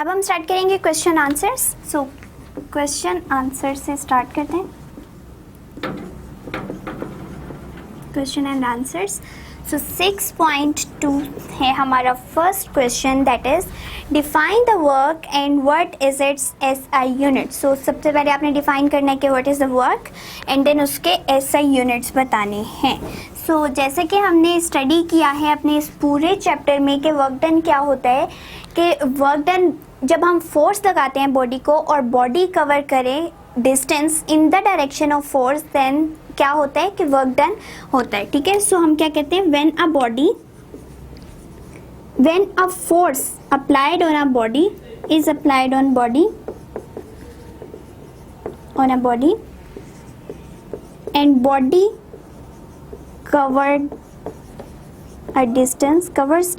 अब हम स्टार्ट करेंगे question answers. So question answer से स्टार्ट करते हैं, क्वेश्चन एंड आंसर्स। सो 6.2 है हमारा first question, that is define the work and what is its SI unit. So सबसे पहले आपने डिफाइन करना है कि what is the work and then उसके एसआई यूनिट्स बताने हैं। सो जैसे कि हमने स्टडी किया है अपने इस पूरे चैप्टर में कि वर्क डन क्या होता है, कि वर्क डन जब हम फोर्स लगाते हैं बॉडी को और बॉडी कवर करे distance in the direction of force, then क्या होता है कि वर्क डन होता है। ठीक है, सो हम क्या कहते हैं, when a force applied on a body is applied on a body and body covers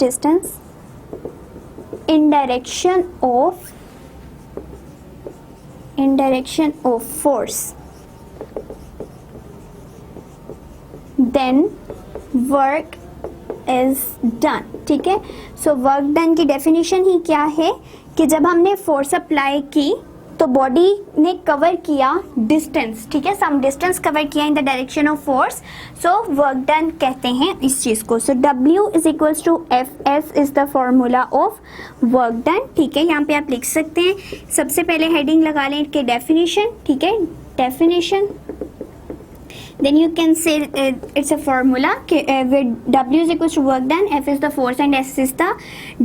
distance in direction of force, then work is done। ठीक है, सो वर्क डन की डेफिनेशन ही क्या है कि जब हमने फोर्स अप्लाई की तो बॉडी ने कवर किया डिस्टेंस, ठीक है, सम डिस्टेंस कवर किया in the direction of force, so work done कहते हैं इस चीज़ को। So W is equals to FS is the formula of work done. ठीक है, यहाँ पे आप लिख सकते हैं, सबसे पहले हेडिंग लगा लें कि डेफिनेशन, ठीक है, definition, then you can say it's a formula where W is equals to work done, F is the force and S is the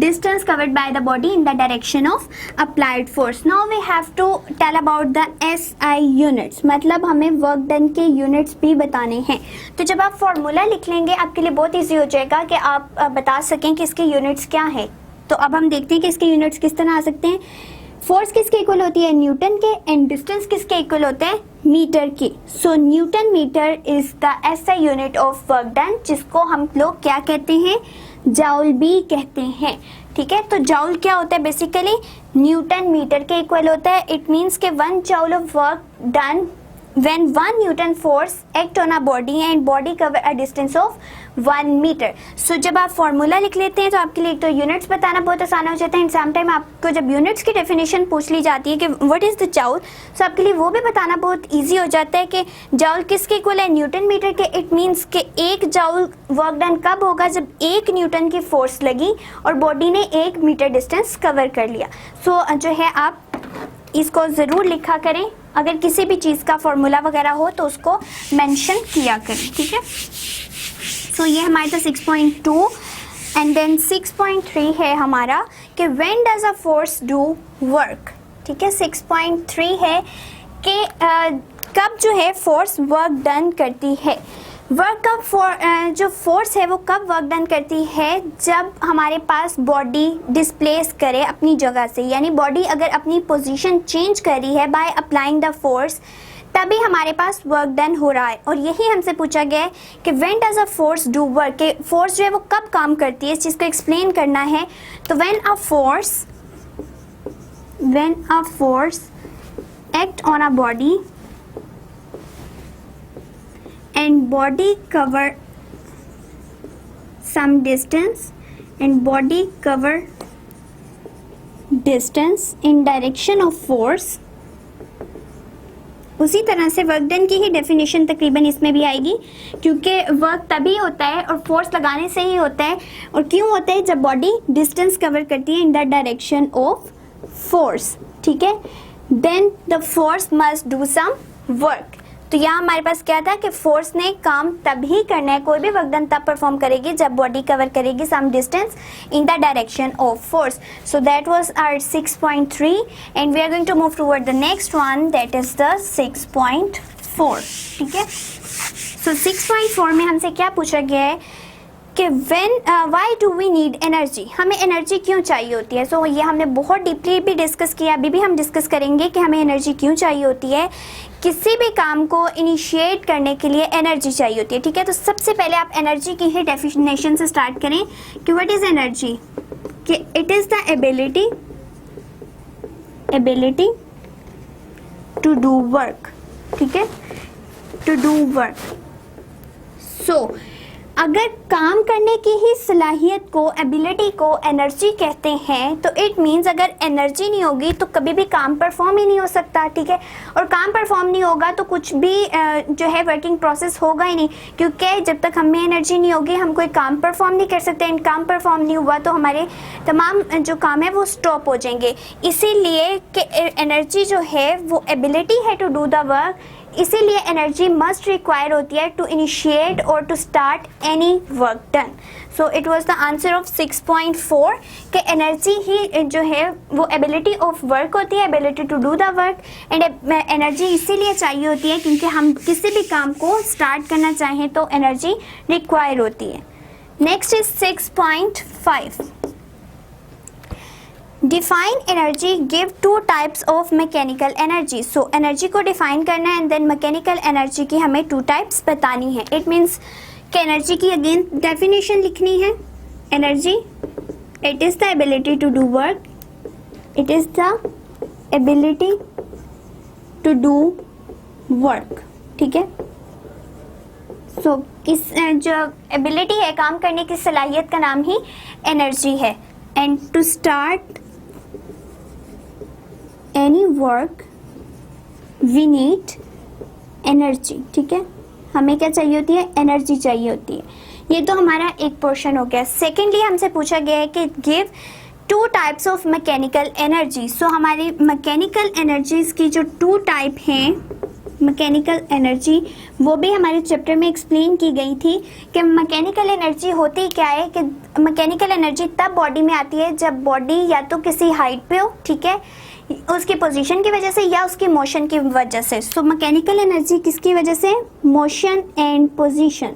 distance covered by the body in the direction of applied force। Now we have to tell about the SI units, मतलब हमें work done के units भी बताने हैं। तो जब आप formula लिख लेंगे आपके लिए बहुत ईजी हो जाएगा कि आप बता सकें कि इसके यूनिट्स क्या है। तो अब हम देखते हैं कि इसके यूनिट्स किस तरह आ सकते हैं। फोर्स किसके इक्वल होती है, न्यूटन के, एंड डिस्टेंस किसके इक्वल होते हैं, मीटर की। So newton metre is the SI unit of work done, जिसको हम लोग क्या कहते हैं, जाउल भी कहते हैं। ठीक है, तो जाउल क्या होता है, बेसिकली न्यूटन मीटर के इक्वल होता है। इट मीन्स के 1 joule of work done when 1 Newton force act on a body and body cover a distance of 1 meter। So जब आप फॉर्मूला लिख लेते हैं तो आपके लिए एक तो यूनिट्स बताना बहुत आसान हो जाता है, एंड सम टाइम आपको जब यूनिट्स की डेफिनेशन पूछ ली जाती है कि व्हाट इज़ द जाउल, सो आपके लिए वो भी बताना बहुत इजी हो जाता है कि जाउल किसके इक्वल है, न्यूटन मीटर के। इट मीन्स के 1 जाउल वर्क डन कब होगा, जब 1 न्यूटन की फोर्स लगी और बॉडी ने 1 मीटर डिस्टेंस कवर कर लिया। सो जो है आप इसको ज़रूर लिखा करें, अगर किसी भी चीज़ का फॉर्मूला वगैरह हो तो उसको मेंशन किया करें। ठीक है, सो ये हमारे तो 6.2 एंड देन 6.3 है हमारा कि when does a force do work. ठीक है, 6.3 है कि कब जो है फोर्स वर्क डन करती है। वर्क कब जो फोर्स है वो कब वर्क डन करती है, जब हमारे पास बॉडी डिस्प्लेस करे अपनी जगह से, यानी बॉडी अगर अपनी पोजीशन चेंज कर रही है बाय अप्लाइंग द फोर्स, तभी हमारे पास वर्क डन हो रहा है। और यही हमसे पूछा गया है कि when does a force do work, के फोर्स जो है वो कब काम करती है, इस चीज़ को एक्सप्लेन करना है। तो when a force act on a body and body cover some distance in direction of force, उसी तरह से वर्क डन की ही डेफिनेशन तकरीबन इसमें भी आएगी, क्योंकि वर्क तभी होता है और फोर्स लगाने से ही होता है। और क्यों होता है, जब बॉडी डिस्टेंस कवर करती है in the direction of force. ठीक है, then the force must do some work. तो यहाँ हमारे पास क्या था कि फोर्स ने काम तभी करना है, कोई भी वर्क डन तब परफॉर्म करेगी जब बॉडी कवर करेगी some distance in the direction of force. So that was our 6.3 and we are going to move toward the next one, that is the 6.4। ठीक है, सो 6.4 में हमसे क्या पूछा गया है कि why do we need energy, हमें एनर्जी क्यों चाहिए होती है। सो ये हमने बहुत डीपली भी डिस्कस किया, अभी भी हम डिस्कस करेंगे कि हमें एनर्जी क्यों चाहिए होती है। किसी भी काम को इनिशिएट करने के लिए एनर्जी चाहिए होती है। ठीक है, तो सबसे पहले आप एनर्जी की ही डेफिनेशन से स्टार्ट करें कि व्हाट इज एनर्जी, कि it is the ability to do work. ठीक है, टू डू वर्क। सो अगर काम करने की ही सलाहियत को, एबिलिटी को एनर्जी कहते हैं, तो इट मीन्स अगर एनर्जी नहीं होगी तो कभी भी काम परफॉर्म ही नहीं हो सकता, ठीक है। और काम परफॉर्म नहीं होगा तो कुछ भी जो है वर्किंग प्रोसेस होगा ही नहीं, क्योंकि जब तक हमें एनर्जी नहीं होगी हम कोई काम परफॉर्म नहीं कर सकते। एंड काम परफॉर्म नहीं हुआ तो हमारे तमाम जो काम है वो स्टॉप हो जाएंगे। इसीलिए कि एनर्जी जो है वो एबिलिटी है टू डू द वर्क, इसीलिए एनर्जी मस्ट रिक्वायर होती है टू इनिशिएट और to start any work done. So it was the answer of 6.4 कि एनर्जी ही जो है वो एबिलिटी ऑफ वर्क होती है, ability to do the work. And energy इसीलिए चाहिए होती है क्योंकि हम किसी भी काम को स्टार्ट करना चाहें तो एनर्जी रिक्वायर होती है। Next is 6.5, define energy, give two types of mechanical energy. So energy को डिफाइन करना है एंड देन मैकेनिकल एनर्जी की हमें टू टाइप्स बतानी है। इट मीन्स कि एनर्जी की अगेन डेफिनेशन लिखनी है। Energy, it is the ability to do work, it is the ability to do work, ठीक है। सो इस जो एबिलिटी है, काम करने की सलाहियत का नाम ही एनर्जी है। And to start any work we need energy, ठीक है। हमें क्या चाहिए होती है? एनर्जी चाहिए होती है। ये तो हमारा एक पोर्शन हो गया। सेकेंडली हमसे पूछा गया है कि give two types of mechanical energy. So हमारी मैकेनिकल एनर्जीज की जो टू टाइप हैं, मैकेनिकल एनर्जी, वो भी हमारे चैप्टर में एक्सप्लेन की गई थी कि मैकेनिकल एनर्जी होती क्या है। कि मैकेनिकल एनर्जी तब बॉडी में आती है जब बॉडी या तो किसी हाइट पे हो, ठीक है, उसकी पोजीशन की वजह से या उसकी मोशन की वजह से। सो मैकेनिकल एनर्जी किसकी वजह से? Motion and position.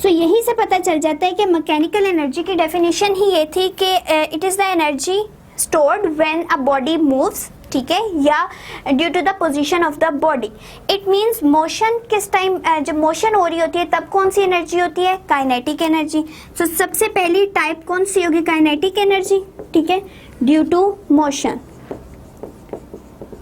सो यही से पता चल जाता है कि मैकेनिकल एनर्जी की डेफिनेशन ही ये थी कि it is the energy stored when a body moves, ठीक है, या due to the position of the body. It means motion किस टाइम, जब मोशन हो रही होती है तब कौन सी एनर्जी होती है? Kinetic energy. सो सबसे पहली टाइप कौन सी होगी? काइनेटिक एनर्जी, ठीक है, due to motion.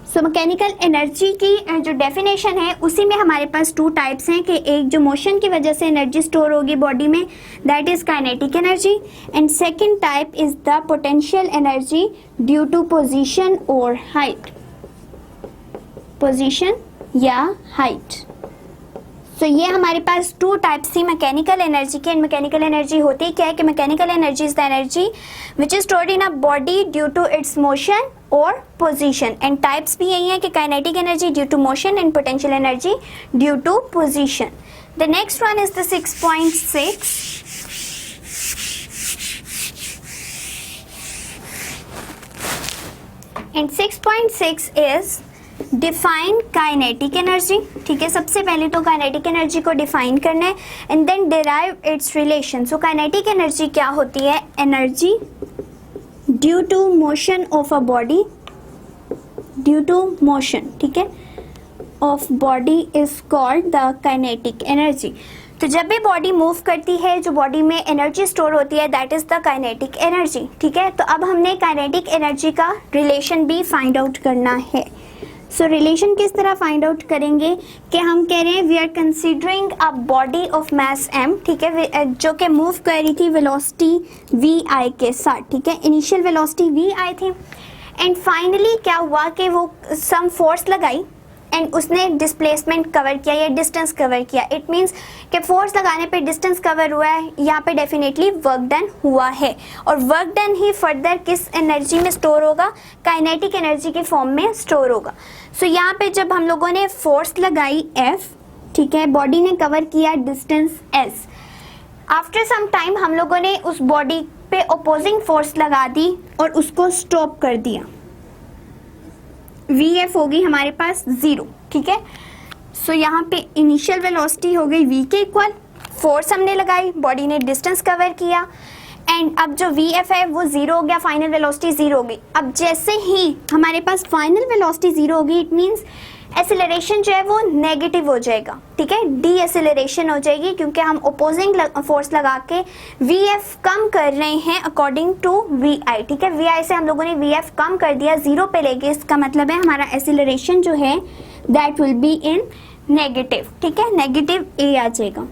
So mechanical energy की जो डेफिनेशन है उसी में हमारे पास टू टाइप्स हैं कि एक जो मोशन की वजह से एनर्जी स्टोर होगी बॉडी में, that is kinetic energy, and second type is the potential energy due to position और हाइट, पोजीशन या हाइट। सो ये हमारे पास टू टाइप्स थी मैकेनिकल एनर्जी के। एंड मैकेनिकल एनर्जी होती क्या है कि mechanical energy is the energy which is stored in a body due to its motion और पोजीशन। एंड टाइप्स भी यही है कि kinetic energy due to motion and potential energy due to position. The next one is the 6.6, and 6.6 is define kinetic energy, ठीक है। सबसे पहले तो काइनेटिक एनर्जी को डिफाइन करना है and then derive its relation. So kinetic energy क्या होती है? Energy due to motion of a body, due to motion, ठीक है, of body is called the kinetic energy. तो जब भी बॉडी मूव करती है, जो बॉडी में एनर्जी स्टोर होती है, that is the kinetic energy, ठीक है। तो अब हमने काइनेटिक एनर्जी का रिलेशन भी फाइंड आउट करना है। सो रिलेशन किस तरह फाइंड आउट करेंगे कि हम कह रहे हैं we are considering a body of mass m, ठीक है, जो कि मूव कर रही थी वेलोसिटी vi के साथ, ठीक है। इनिशियल वेलोसिटी vi थी एंड फाइनली क्या हुआ कि वो सम फोर्स लगाई एंड उसने डिस्प्लेसमेंट कवर किया या डिस्टेंस कवर किया। इट मीन्स कि फोर्स लगाने पे डिस्टेंस कवर हुआ है, यहाँ पे डेफिनेटली वर्क डन हुआ है। और वर्क डन ही फर्दर किस एनर्जी में स्टोर होगा? काइनेटिक एनर्जी के फॉर्म में स्टोर होगा। सो यहाँ पे जब हम लोगों ने फोर्स लगाई F, ठीक है, बॉडी ने कवर किया distance S। After some time हम लोगों ने उस बॉडी पे अपोजिंग फोर्स लगा दी और उसको स्टॉप कर दिया। Vf होगी हमारे पास 0, ठीक है। सो यहाँ पे इनिशियल वेलोसिटी हो गई v के इक्वल, फोर्स हमने लगाई, बॉडी ने डिस्टेंस कवर किया एंड अब जो Vf है वो 0 हो गया, फाइनल वेलोसिटी 0 हो गई। अब जैसे ही हमारे पास फाइनल वेलोसिटी 0 होगी, इट मीन्स एक्सेलरेशन जो है वो नेगेटिव हो जाएगा, ठीक है, डी एक्सेलरेशन हो जाएगी, क्योंकि हम अपोजिंग फोर्स लगा के Vf कम कर रहे हैं अकॉर्डिंग टू Vi, ठीक है। Vi से हम लोगों ने Vf कम कर दिया, 0 पे ले गए, इसका मतलब है हमारा एक्सेलरेशन जो है that will be in negative, ठीक है, नेगेटिव a आ जाएगा।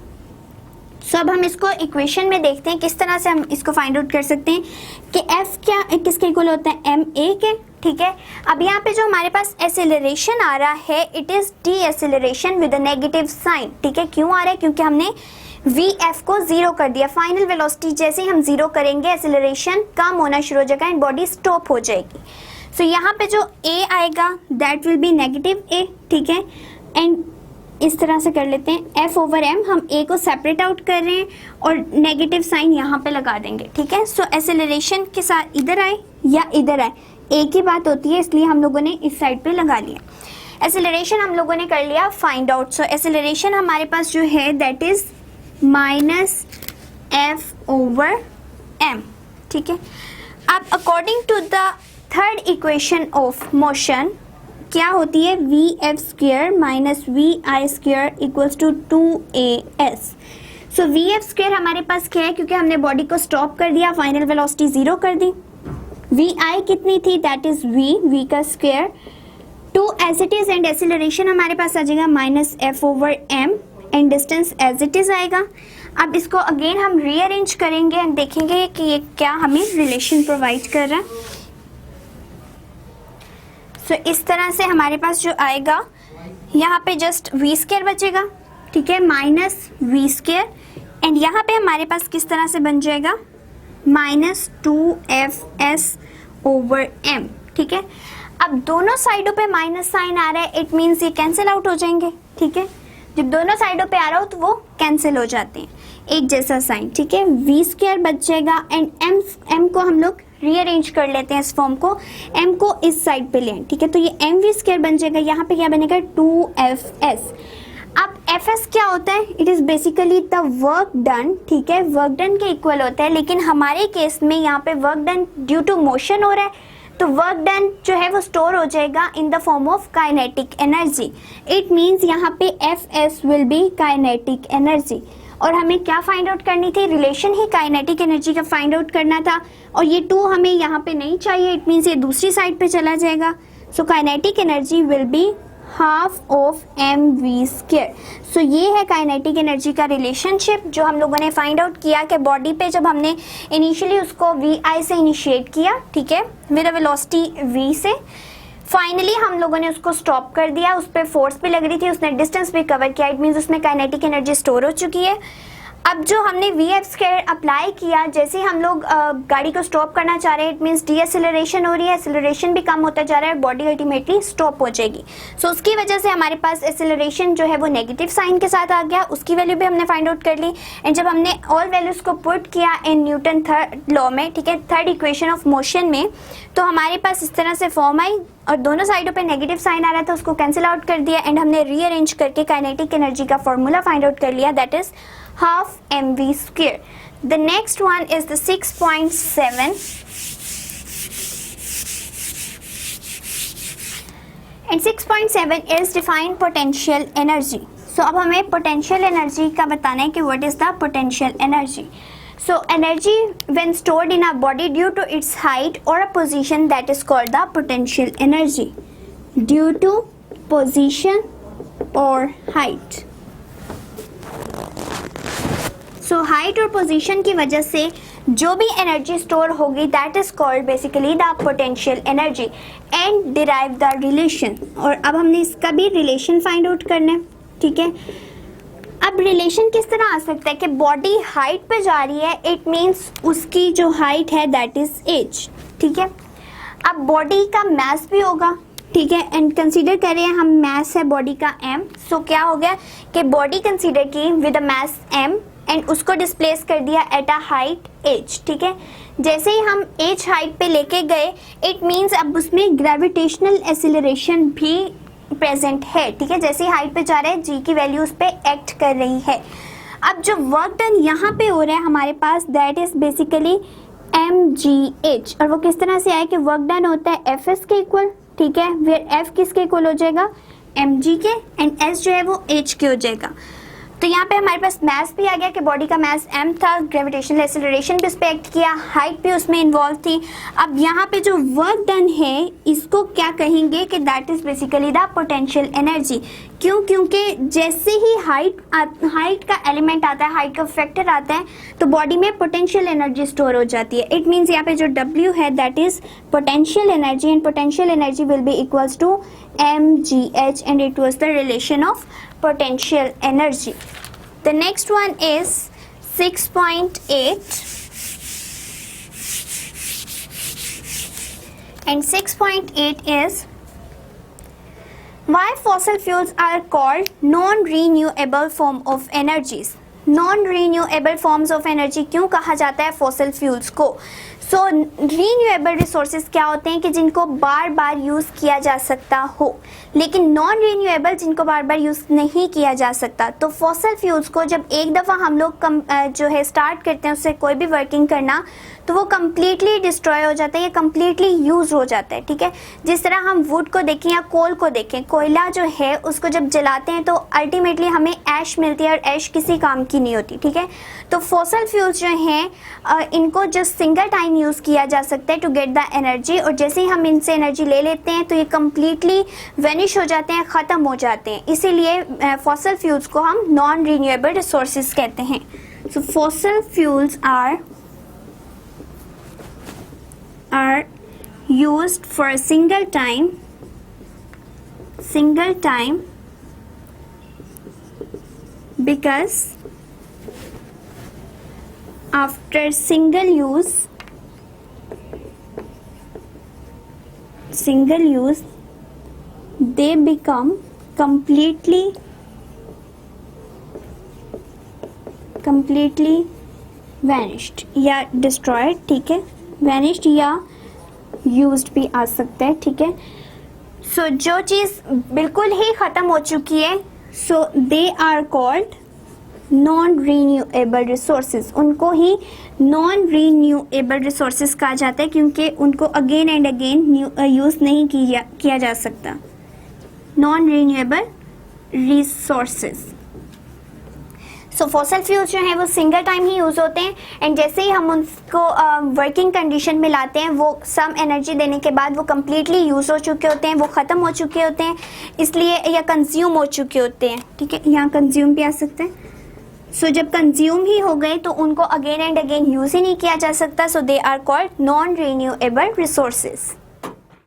सो अब हम इसको इक्वेशन में देखते हैं किस तरह से हम इसको फाइंड आउट कर सकते हैं कि एफ क्या किसके इक्वल होता है, एम ए के। ठीक है, अब यहाँ पे जो हमारे पास एसेलरेशन आ रहा है it is deceleration with a negative sign. ठीक है, क्यों आ रहा है, क्योंकि हमने वी एफ को जीरो कर दिया। फाइनल वेलोसिटी जैसे ही हम जीरो करेंगे एसेलरेशन कम होना शुरू हो जाएगा एंड बॉडी स्टॉप हो जाएगी। सो यहाँ पे जो ए आएगा दैट विल बी नेगेटिव ए। ठीक है, एंड इस तरह से कर लेते हैं एफ ओवर एम, हम ए को सेपरेट आउट कर रहे हैं और नेगेटिव साइन यहाँ पे लगा देंगे। ठीक है, सो एसेलरेशन के साथ इधर आए या इधर आए एक ही बात होती है, इसलिए हम लोगों ने इस साइड पे लगा लिया। एसेलरेशन हम लोगों ने कर लिया फाइंड आउट। सो एसेलरेशन हमारे पास जो है that is minus F over M. ठीक है, अब according to the third equation of motion क्या होती है, V F square minus V I square equals to 2as। So V F square हमारे पास क्या है, क्योंकि हमने बॉडी को स्टॉप कर दिया, फाइनल वेलोसिटी जीरो कर दी। वी आई कितनी थी, दैट इज वी का square 2 as it is, and acceleration हमारे पास आ जाएगा minus F over M and distance as it is आएगा। अब इसको अगेन हम रीअरेंज करेंगे एंड देखेंगे कि ये क्या हमें रिलेशन प्रोवाइड कर रहा है। सो इस तरह से हमारे पास जो आएगा यहाँ पे जस्ट वी स्क्वायर बचेगा। ठीक है, माइनस वी स्क्वायर, एंड यहाँ पे हमारे पास किस तरह से बन जाएगा माइनस 2fs ओवर m। ठीक है, अब दोनों साइडों पे माइनस साइन आ रहा है, इट मीन्स ये कैंसिल आउट हो जाएंगे। ठीक है, जब दोनों साइडों पे आ रहा हो तो वो कैंसिल हो जाते हैं, एक जैसा साइन। ठीक है, वी स्क्वायर बच जाएगा एंड m को हम लोग रीअरेंज कर लेते हैं इस फॉर्म को, m को इस साइड पे लें। ठीक है, तो ये एम वी स्क्वायर बन जाएगा, यहाँ पे क्या बनेगा 2fs। अब fs क्या होता है, it is basically the work done. ठीक है, वर्क डन के इक्वल होता है, लेकिन हमारे केस में यहाँ पे work done due to motion हो रहा है, तो वर्क डन जो है वो स्टोर हो जाएगा in the form of kinetic energy. It means यहाँ पे fs will be kinetic energy. और हमें क्या फाइंड आउट करनी थी, रिलेशन ही काइनेटिक एनर्जी का फाइंड आउट करना था, और ये 2 हमें यहाँ पे नहीं चाहिए, इट मीन्स ये दूसरी साइड पे चला जाएगा। So kinetic energy will be half of m v square. So ये है काइनेटिक एनर्जी का रिलेशनशिप जो हम लोगों ने फाइंड आउट किया कि बॉडी पे जब हमने इनिशियली उसको वी आई से इनिशिएट किया, ठीक है, विद अ वेलोसिटी v से, फाइनली हम लोगों ने उसको स्टॉप कर दिया, उस पर फोर्स भी लग रही थी, उसने डिस्टेंस भी कवर किया, इट मीन्स उसमें काइनेटिक एनर्जी स्टोर हो चुकी है। अब जो हमने वी एफ स्क्वायर अप्लाई किया, जैसे ही हम लोग गाड़ी को स्टॉप करना चाह रहे हैं, इट मीन्स डी एसेलरेशन हो रही है, एसेलरेशन भी कम होता जा रहा है, बॉडी अल्टीमेटली स्टॉप हो जाएगी। सो उसकी वजह से हमारे पास एसेलरेशन जो है वो नेगेटिव साइन के साथ आ गया, उसकी वैल्यू भी हमने फाइंड आउट कर ली। एंड जब हमने ऑल वैल्यूज को पुट किया इन न्यूटन थर्ड लॉ में, ठीक है, थर्ड इक्वेशन ऑफ मोशन में, तो हमारे पास इस तरह से फॉर्म आई और दोनों साइडों पे नेगेटिव साइन आ रहा था, उसको कैंसिल आउट कर दिया एंड हमने रीअरेंज करके काइनेटिक एनर्जी का फॉर्मूला फाइंड आउट कर लिया, that is half mv square. The next one is the 6.7 and 6.7 is define potential energy. So अब हमें potential energy का बताना है कि what is the potential energy. So energy when stored in a body due to its height or a position that is called the potential energy. Due to position or height. So height और position की वजह से जो भी energy store होगी that is called basically the potential energy and derive the relation. और अब हमने इसका भी रिलेशन फाइंड आउट करना है। ठीक है, अब रिलेशन किस तरह आ सकता है कि बॉडी हाइट पे जा रही है, इट मीन्स उसकी जो हाइट है दैट इज एज। ठीक है, अब बॉडी का मास भी होगा, ठीक है, एंड कंसीडर कर रहे हैं हम मास है बॉडी का m। सो क्या हो गया कि बॉडी कंसीडर की with a mass m and उसको डिस्प्लेस कर दिया एट अ हाइट h। ठीक है, जैसे ही हम h हाइट पे लेके गए, इट मीन्स अब उसमें ग्रेविटेशनल एसिलरेशन भी प्रेजेंट है। ठीक है, जैसे ही हाइट पे जा रहा है g की वैल्यू उस पे एक्ट कर रही है। अब जो वर्क डन यहाँ पे हो रहा है हमारे पास दैट इज बेसिकली mgh, और वो किस तरह से आया कि वर्क डन होता है fs के इक्वल। ठीक है, वेयर f किसके इक्वल हो जाएगा mg के, एंड s जो है वो h के हो जाएगा। तो यहाँ पे हमारे पास मास भी आ गया कि बॉडी का मास m था, ग्रेविटेशनल एक्सेलरेशन भी उस पर एक्ट किया, हाइट भी उसमें इन्वॉल्व थी। अब यहाँ पे जो वर्क डन है इसको क्या कहेंगे कि that is basically the potential energy. क्यों? क्योंकि जैसे ही हाइट का एलिमेंट आता है, हाइट का फैक्टर आता है, तो बॉडी में पोटेंशियल एनर्जी स्टोर हो जाती है. इट मीन्स यहाँ पे जो W है that is potential energy, and potential energy will be equals to mgh, and it was the relation of potential energy. The next one is 6.8, and 6.8 is why fossil fuels are called non-renewable form of energies. Non-renewable forms of energy क्यों कहा जाता है fossil fuels को? सो renewable resources क्या होते हैं कि जिनको बार बार यूज़ किया जा सकता हो, लेकिन नॉन रीन्यूएबल जिनको बार बार यूज़ नहीं किया जा सकता. तो फॉसल फ्यूल्स को जब एक दफ़ा हम लोग जो है स्टार्ट करते हैं उससे कोई भी वर्किंग करना, तो वो कम्प्लीटली डिस्ट्रॉय हो जाता है या कम्प्लीटली यूज़ हो जाता है. ठीक है, जिस तरह हम वुड को देखें या कोल को देखें, कोयला जो है उसको जब जलाते हैं तो अल्टीमेटली हमें ऐश मिलती है और ऐश किसी काम की नहीं होती. ठीक है, तो फॉसल फ्यूल्स जो हैं इनको जस्ट सिंगल टाइम यूज़ किया जा सकता है टू गेट द एनर्जी, और जैसे ही हम इनसे एनर्जी ले लेते हैं तो ये कम्प्लीटली वेनिश हो जाते हैं, ख़त्म हो जाते हैं. इसीलिए फॉसल फ्यूल्स को हम नॉन रीन्यूएबल रिसोर्सेज कहते हैं. So fossil fuels are used for a single time because after single use they become completely vanished या destroyed. ठीक है, vanished या used भी आ सकता है. ठीक है, सो जो चीज़ बिल्कुल ही ख़त्म हो चुकी है, so they are called non renewable resources. उनको ही नॉन रीन्यूएबल रिसोर्सेज कहा जाता है क्योंकि उनको अगेन एंड अगेन यूज़ नहीं किया जा सकता. Non renewable resources. So fossil fuels जो हैं वो सिंगल टाइम ही यूज़ होते हैं, एंड जैसे ही हम उनको वर्किंग कंडीशन में लाते हैं, वो सम एनर्जी देने के बाद वो कम्प्लीटली यूज़ हो चुके होते हैं, वो ख़त्म हो चुके होते हैं, इसलिए या कंज्यूम हो चुके होते हैं. ठीक है, यहाँ कंज्यूम भी आ सकते हैं. सो जब कंज्यूम ही हो गए तो उनको अगेन एंड अगेन यूज़ ही नहीं किया जा सकता. So they are called non renewable resources.